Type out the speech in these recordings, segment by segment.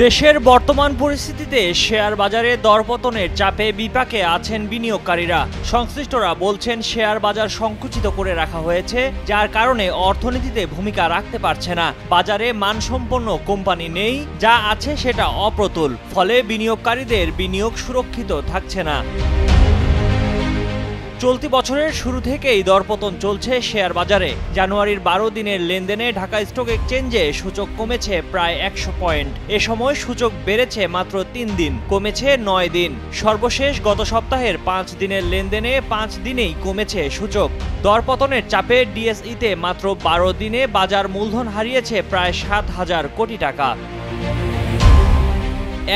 দেশের বর্তমান পরিস্থিতিতে শেয়ার বাজারে দরপতনের চাপে বিপাকে আছেন বিনিয়োগকারীরা। সংশ্লিষ্টরা বলছেন শেয়ার বাজার সংকুচিত করে রাখা হয়েছে, যার কারণে অর্থনীতিতে ভূমিকা রাখতে পারছে না। বাজারে মানসম্পন্ন কোম্পানি নেই, যা আছে সেটা অপ্রতুল, ফলে বিনিয়োগকারীদের বিনিয়োগ সুরক্ষিত থাকছে না। চলতি বছরের শুরু থেকেই দরপতন চলছে শেয়ার বাজারে। জানুয়ারির 12 দিনের লেনদেনে ঢাকা স্টক এক্সচেঞ্জে সূচক কমেছে প্রায় 100 পয়েন্ট। এ সময় সূচক বেড়েছে মাত্র 3 দিন, কমেছে 9 দিন। সর্বশেষ গত সপ্তাহের 5 দিনের লেনদেনে 5 দিনেই কমেছে সূচক। দরপতনের চাপে ডিএসইতে মাত্র 12 দিনে বাজার মূলধন হারিয়েছে প্রায় 7,000 কোটি টাকা।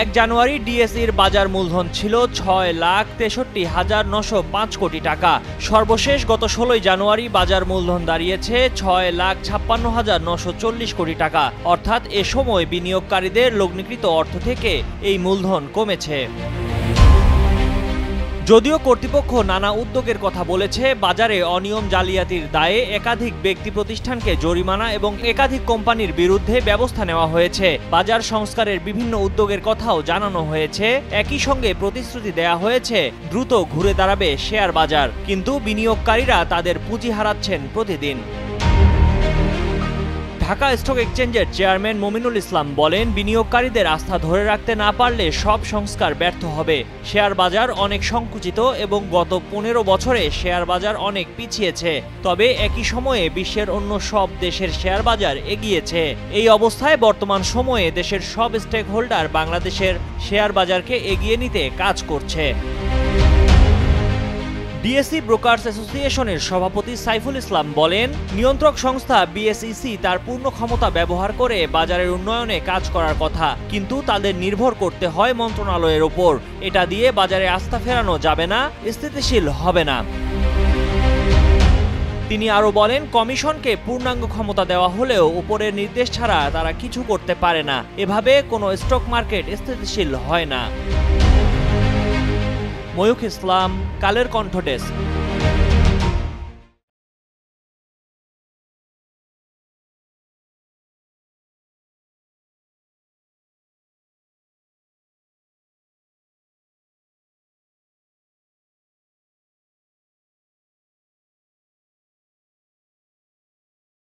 1 জানুয়ারি ডিএসইর বাজার মূলধন ছিল 6,63,905 কোটি টাকা। সর্বশেষ গত 16 জানুয়ারি বাজার মূলধন দাঁড়িয়েছে 6,56,940 কোটি টাকা। অর্থাৎ এ সময় বিনিয়োগকারীদের লগ্নিকৃত অর্থ থেকে এই মূলধন কমেছে। যদিও কর্তৃপক্ষ নানা উদ্যোগের কথা বলেছে, বাজারে অনিয়ম জালিয়াতির দায়ে একাধিক ব্যক্তি প্রতিষ্ঠানকে জরিমানা এবং একাধিক কোম্পানির বিরুদ্ধে ব্যবস্থা নেওয়া হয়েছে। বাজার সংস্কারের বিভিন্ন উদ্যোগের কথাও জানানো হয়েছে। একই সঙ্গে প্রতিশ্রুতি দেয়া হয়েছে দ্রুত ঘুরে দাঁড়াবে শেয়ার বাজার, কিন্তু বিনিয়োগকারীরা তাদের পুঁজি হারাচ্ছেন প্রতিদিন। ঢাকা স্টক এক্সচেঞ্জের চেয়ারম্যান মমিনুল ইসলাম বলেন, বিনিয়োগকারীদের আস্থা ধরে রাখতে না পারলে সব সংস্কার ব্যর্থ হবে। শেয়ার বাজার অনেক সংকুচিত এবং গত 15 বছরে শেয়ার বাজার অনেক পিছিয়েছে। তবে একই সময়ে বিশ্বের অন্য সব দেশের শেয়ার বাজার এগিয়েছে। এই অবস্থায় বর্তমান সময়ে দেশের সব স্টেক হোল্ডার বাংলাদেশের শেয়ার বাজারকে এগিয়ে নিতে কাজ করছে। ডিএসই ব্রোকার্স অ্যাসোসিয়েশনের সভাপতি সাইফুল ইসলাম বলেন, নিয়ন্ত্রক সংস্থা বিএসইসি তার পূর্ণ ক্ষমতা ব্যবহার করে বাজারের উন্নয়নে কাজ করার কথা, কিন্তু তাদের নির্ভর করতে হয় মন্ত্রণালয়ের ওপর। এটা দিয়ে বাজারে আস্থা ফেরানো যাবে না, স্থিতিশীল হবে না। তিনি আরও বলেন, কমিশনকে পূর্ণাঙ্গ ক্ষমতা দেওয়া হলেও উপরের নির্দেশ ছাড়া তারা কিছু করতে পারে না। এভাবে কোনো স্টক মার্কেট স্থিতিশীল হয় না। ময়ূখ ইসলাম, কালের কণ্ঠ ডেস্ক।